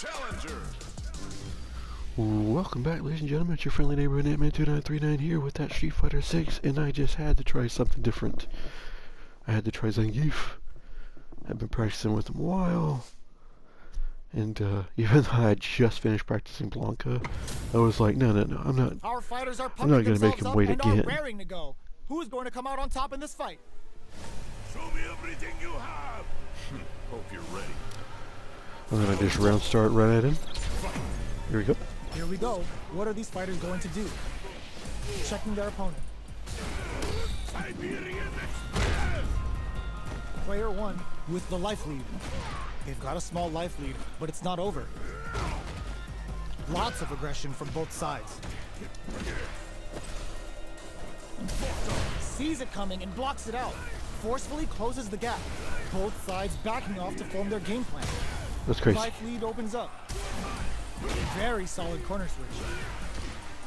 challenger. Welcome back, ladies and gentlemen. It's your friendly neighborhood Ant-Man2939 here with that Street Fighter 6, and I just had to try something different. I had to try Zangief. I've been practicing with him a while, and even though I had just finished practicing Blanca, I was like, no, I'm not. Our fighters are I'm not going to make him wait again. Are raring to go. Who is going to come out on top in this fight? Show me everything you have. Hope you're ready. I'm going to just round start right at him. Here we go. Here we go. What are these fighters going to do? Checking their opponent. Siberian Express. Player 1 with the life lead. They've got a small life lead, but it's not over. Lots of aggression from both sides. Sees it coming and blocks it out. Forcefully closes the gap. Both sides backing off to form their game plan. That's crazy. Life lead opens up. Very solid corner switch.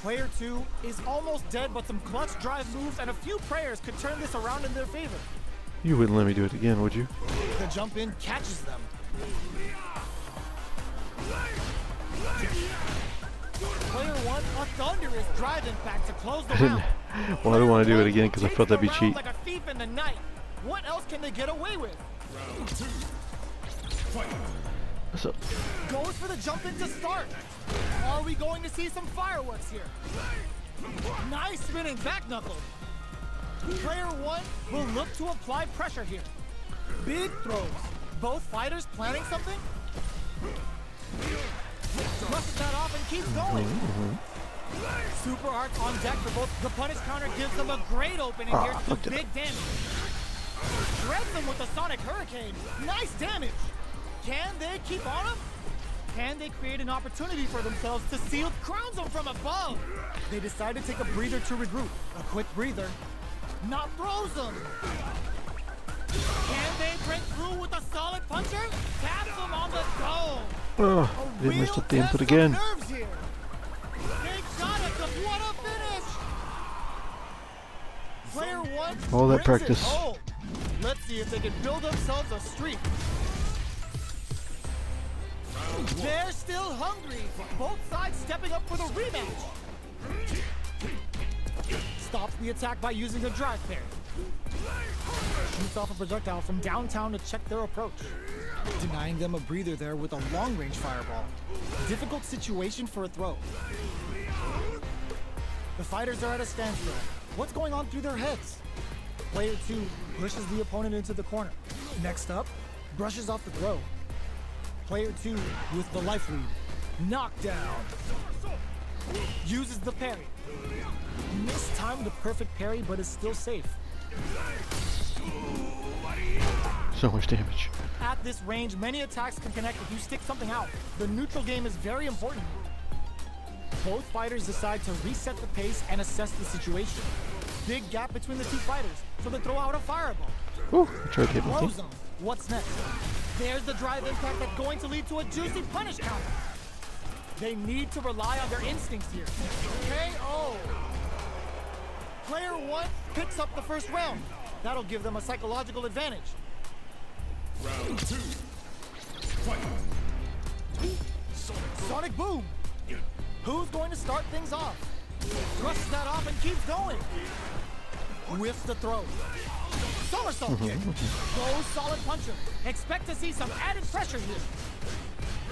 Player 2 is almost dead, but some clutch drive moves and a few prayers could turn this around in their favor. You wouldn't let me do it again, would you? The jump in catches them. Player 1, a thunderous drive impact to close the round. Well, I don't want to do it again because I felt that'd be cheap. Like a thief in the night. What else can they get away with? Round 2. Fight. What's up? Goes for the jump in to start. Are we going to see some fireworks here? Nice spinning back knuckle. Player 1 will look to apply pressure here. Big throws. Both fighters planning something? Brushes that off and keeps going. Super arts on deck for both. The punish counter gives them a great opening here to do big damage. Shreds them with the Sonic Hurricane. Nice damage. Can they keep on him? Can they create an opportunity for themselves to seal? Crowns them from above. They decide to take a breather to regroup. A quick breather. Not throws them. Can they break through with a solid puncher? Taps them on the dome. Oh, they messed up the input again. Nerves here. Big shot at them. What a finish. Player 1 all that brings practice. it home. Let's see if they can build themselves a streak. They're still hungry. Both sides stepping up for the rematch. Stops the attack by using a drive parry. Shoots off a projectile from downtown to check their approach. Denying them a breather there with a long-range fireball. Difficult situation for a throw. The fighters are at a standstill. What's going on through their heads? Player 2 pushes the opponent into the corner. Next up, brushes off the throw. Player 2 with the life lead. Knockdown. Uses the parry. Mistimed the perfect parry, but is still safe. So much damage. At this range, many attacks can connect if you stick something out. The neutral game is very important. Both fighters decide to reset the pace and assess the situation. Big gap between the two fighters, so they throw out a fireball. Ooh, I tried to hit my Throws them. What's next? There's the drive impact that's going to lead to a juicy punish counter. They need to rely on their instincts here. KO. Player 1 picks up the first round. That'll give them a psychological advantage. Round 2. Fight. Sonic Boom. Who's going to start things off? Brushes that off and keeps going. Whiffs the throw. Somersault kick. Goes solid puncher. Expect to see some added pressure here.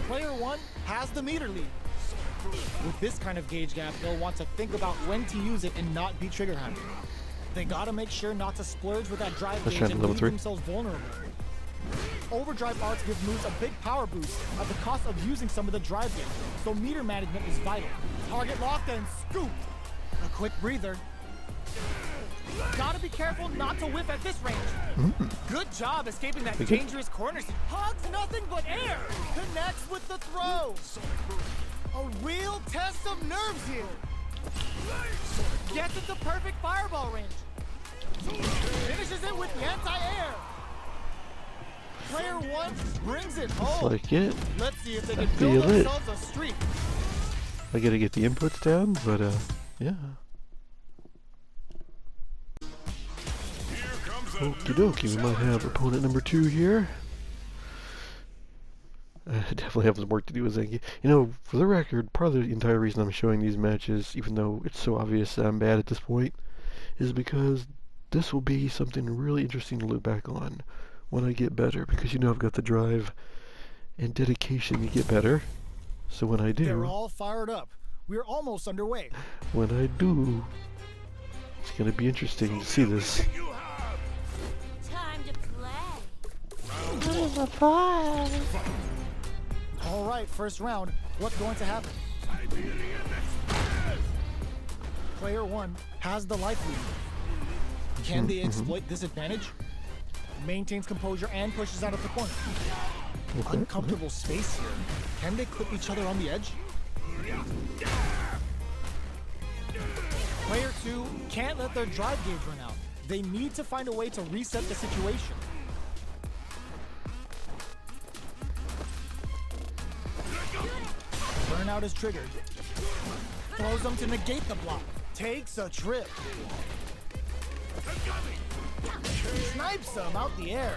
Player 1 has the meter lead. With this kind of gauge gap, they'll want to think about when to use it and not be trigger happy. They gotta make sure not to splurge with that drive gauge and leave themselves vulnerable. Overdrive arts give moves a big power boost at the cost of using some of the drive gauge, so meter management is vital. Target locked and scooped. A quick breather. Gotta be careful not to whiff at this range. Good job escaping that dangerous corner. Hugs nothing but air. Connects with the throw. A real test of nerves here. Gets it to perfect fireball range. Finishes it with the anti-air. Player 1 brings it home. Like it. Let's see if they can build themselves a streak. I gotta get the inputs down, but yeah. Okie dokie, we might have opponent number 2 here. I definitely have some work to do with Zangief. You know, for the record, part of the entire reason I'm showing these matches, even though it's so obvious that I'm bad at this point, is because this will be something really interesting to look back on when I get better. Because you know I've got the drive and dedication to get better. So when I do... They're all fired up. We're almost underway. When I do, it's going to be interesting to see this. Time to play. All right, first round. What's going to happen? Player 1 has the life lead. Can they exploit this advantage? Maintains composure and pushes out of the corner. Uncomfortable space here. Can they clip each other on the edge? Player 2 can't let their drive gauge run out. They need to find a way to reset the situation. Burnout is triggered. Throws them to negate the block. Takes a trip. Snipes them out the air.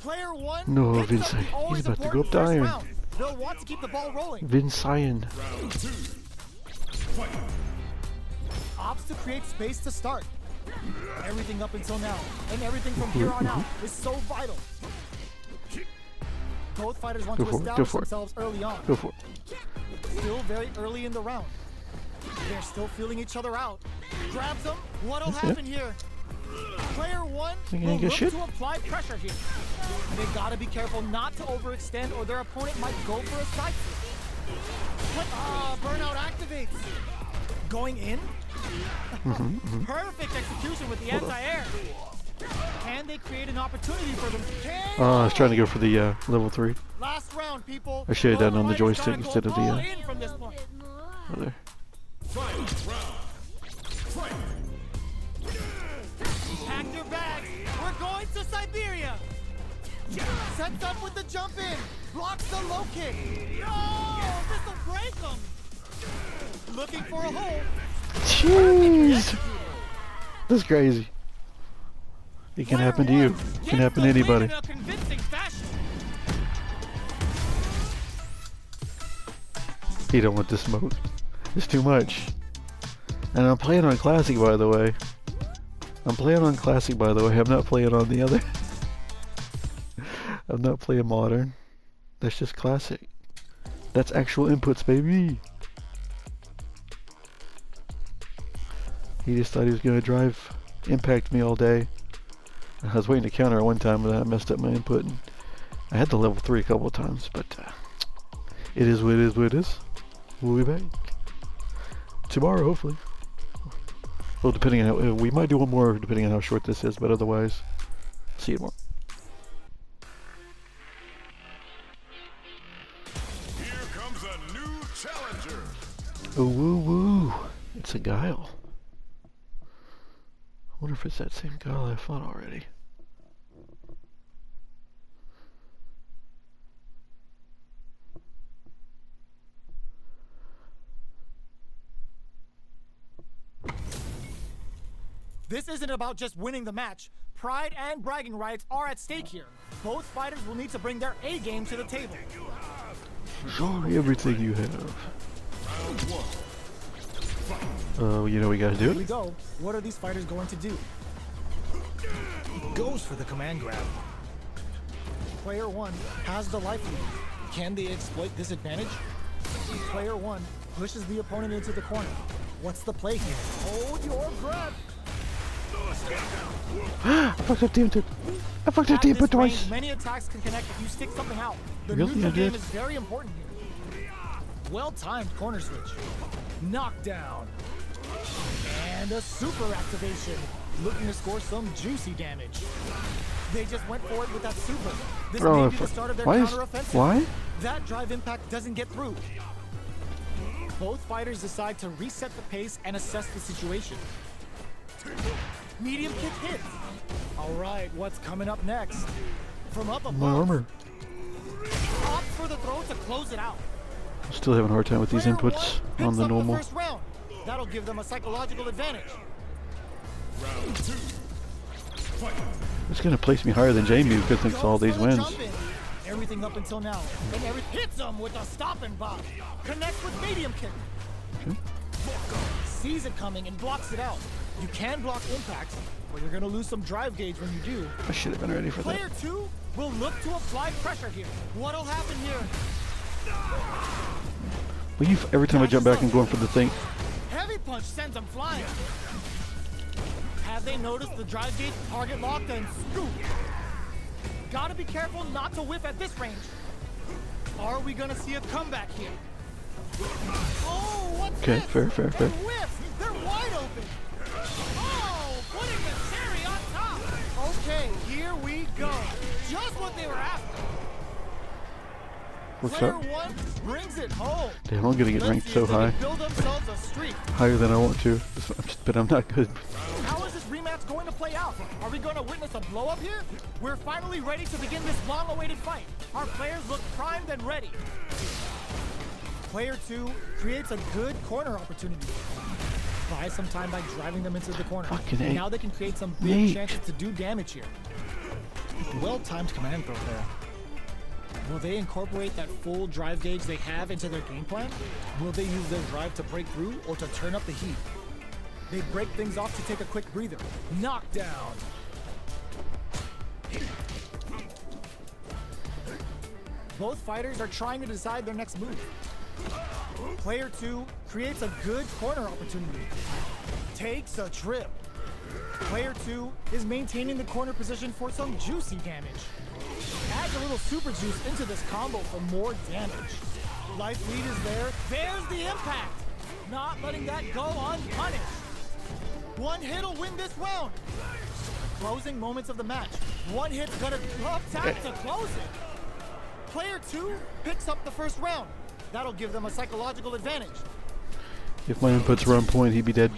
Player 1 No, picks up Vince, the always he's about to go important up to first iron. round. They'll want to keep the ball rolling. Vincian. Opts to create space to start. Everything up until now, and everything from here on out is so vital. Both fighters want to establish themselves early on. Go for it. Still very early in the round. They're still feeling each other out. Grabs them. What'll happen here? Player 1 will look to apply pressure here. They gotta be careful not to overextend or their opponent might go for a side switch. Burnout activates. Going in? Perfect execution with the anti-air. Can they create an opportunity for them? I was trying to go for the level 3. Last round, people. I should have done it on the joystick instead of the in from this point. other. Pack your bags. We're going to Siberia. Sets up with the jump in. Blocks the low kick. No! This will break them. Looking for a hole. Jeez! That's crazy. It can happen to you. It can happen to anybody. In a convincing fashion. You don't want this smoke. It's too much. And I'm playing on Classic, by the way. I'm not playing on the other. I'm not playing Modern. That's just Classic. That's actual inputs, baby. He just thought he was going to drive impact me all day. I was waiting to counter at one time, but I messed up my input. And I had the level 3 a couple of times, but it is what it is. We'll be back tomorrow, hopefully. Well, depending on how, we might do one more depending on how short this is, but otherwise, see you tomorrow. Here comes a new challenger. Oh, woo woo. It's a Guile. I wonder if it's that same Guile I fought already. This isn't about just winning the match. Pride and bragging rights are at stake here. Both fighters will need to bring their A game to the table. Show me everything you have. You know we gotta do Here we it. go. What are these fighters going to do? Goes for the command grab. Player 1 has the life lead. Can they exploit this advantage? Player 1 pushes the opponent into the corner. What's the play here? Hold your breath. I fucked up the input. I fucked up the input twice. Many attacks can connect if you stick something out. The Really? neutral I did? game is very important here. Well-timed corner switch. Knockdown. And a super activation. Looking to score some juicy damage. They just went for it with that super. This may be the start of their counter-offensive. Why? That drive impact doesn't get through. Both fighters decide to reset the pace and assess the situation. Medium kick hits. All right, what's coming up next? From up above. My armor. Opt for the throw to close it out. I'm still having a hard time with these Player inputs one on the picks up normal. first round. That'll give them a psychological advantage. Round 2. Fight. It's gonna place me higher than Jamie because thanks to all these Goes for the wins. jump in. everything up until now. And hits him with a stop and block. Connects with medium kick. Okay. Sees it coming and blocks it out. You can block impacts, but you're gonna lose some drive gauge when you do. I should have been ready for that. Player 2 will look to apply pressure here. What'll happen here? Leave every time I jump back and going for the thing. Heavy punch sends him flying. Have they noticed the drive gauge target locked and scoop? Gotta be careful not to whiff at this range. Are we gonna see a comeback here? Oh, what's Okay, this? fair. They whiff! They're wide open! Oh, putting the cherry on top! Okay, here we go. Just what they were after. What's Player up? 1 brings it home. Damn, I'm gonna get Let's ranked see so if they high. can build themselves a streak. Higher than I want to. But I'm not good. How is this rematch going to play out? Are we going to witness a blow up here? We're finally ready to begin this long-awaited fight. Our players look primed and ready. Player 2 creates a good corner opportunity. Buy some time by driving them into the corner. Fucking A. Now they can create some big Nate. chances to do damage here. Well-timed command throw there. Will they incorporate that full drive gauge they have into their game plan? Will they use their drive to break through or to turn up the heat? They break things off to take a quick breather. Knockdown. Both fighters are trying to decide their next move. Player 2 creates a good corner opportunity. Takes a trip. Player 2 is maintaining the corner position for some juicy damage. Adds a little super juice into this combo for more damage. Life lead is there. There's the impact. Not letting that go unpunished. One hit'll win this round. Closing moments of the match. One hit's gonna up tap to close it. Player 2 picks up the first round. That'll give them a psychological advantage. If my inputs were on point, he'd be dead.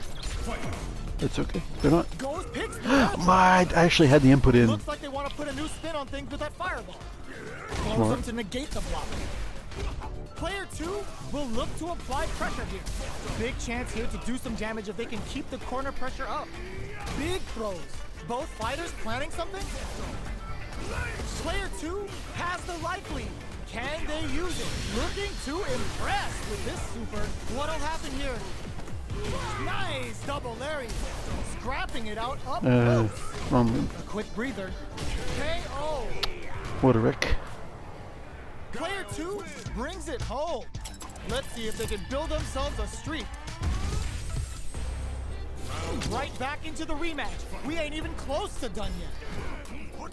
It's okay. They're not. Goes, picks the match. I actually had the input in. Looks like they want to put a new spin on things with that fireball. Close Smart. them to negate the block. Player 2 will look to apply pressure here. Big chance here to do some damage if they can keep the corner pressure up. Big throws. Both fighters planning something? Player 2 has the life lead. Can they use it? Looking to impress with this super. What'll happen here? Nice double Larry. Scrapping it out up close. A quick breather. KO. What a wreck. Player 2 brings it home. Let's see if they can build themselves a streak. Right back into the rematch. We ain't even close to done yet.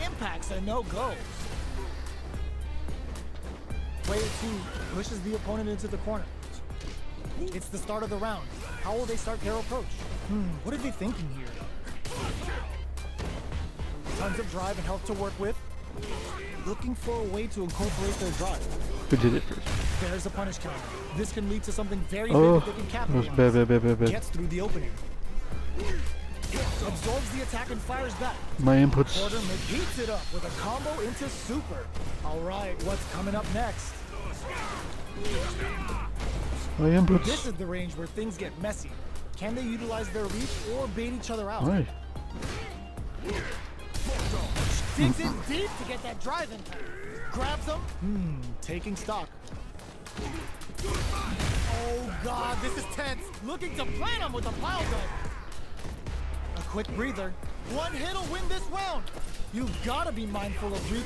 Impact's a no-go. Player 2 pushes the opponent into the corner. It's the start of the round. How will they start their approach? What are they thinking here? Tons of drive and health to work with. Looking for a way to incorporate their drive. Who did it first? There's a punish counter. This can lead to something very Oh, big that they can that was capitalize. bad. Gets through the opening. Absorbs the attack and fires back. My inputs. Quarter heats it up with a combo into super. All right, what's coming up next? My inputs. This is the range where things get messy. Can they utilize their reach or bait each other out? Why? Digs in deep to get that drive in. Grabs him. Taking stock. Oh God, this is tense. Looking to plant him with a pile driver. A quick breather. One hit'll win this round. You've got to be mindful of reach.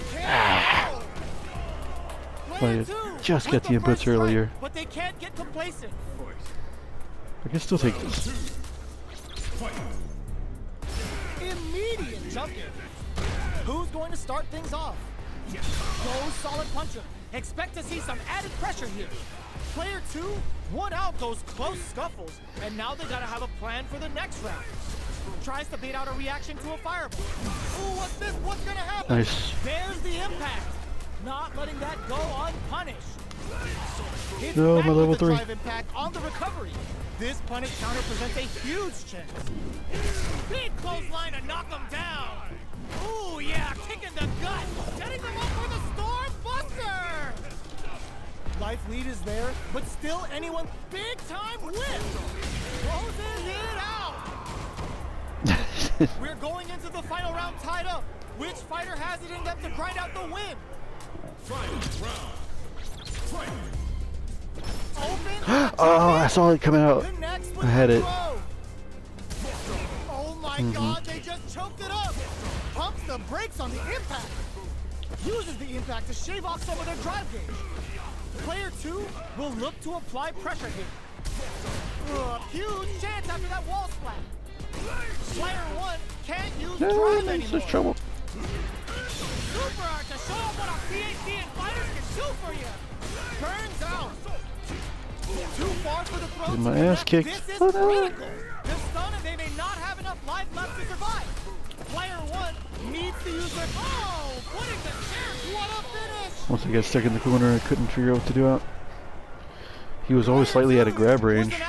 Player 2 just with got the inputs first strike, earlier. but they can't get complacent. I can still take this. Immediate jump in. Who's going to start things off? Go solid puncher. Expect to see some added pressure here. Player 2 won out those close scuffles, and now they gotta have a plan for the next round. Tries to bait out a reaction to a fireball. Ooh, what's this? What's gonna happen? Nice. There's the impact. Not letting that go unpunished. It's No, back my with level the 3. drive impact on the recovery. This punish counter presents a huge chance. Big clothesline to knock him down. Ooh, yeah, kick in the gut. Setting them up for the Storm Buster. Life lead is there, but still anyone big time whip. Closes it out. We're going into the final round tied up. Which fighter has it in them to grind out the win? Open. Oh, I saw it coming out. Connects with I had the it. throw. Oh my god, they just choked it up. Pumps the brakes on the impact. Uses the impact to shave off some of their drive gauge. Player 2 will look to apply pressure here. Huge chance after that wall splat. Player 1 can't use drive No, anymore. there's trouble. Super Art to show off what our PhD and fighters can do for you. Burns out. Too far for the throw. Getting my to ass connect. kicked. This is Oh, no. critical. The stun and they may not have enough life left to survive. Player 1 needs to use their putting the chair. What a finish. Once I got stuck in the corner, I couldn't figure out what to do out. He was always slightly out of grab range. Was an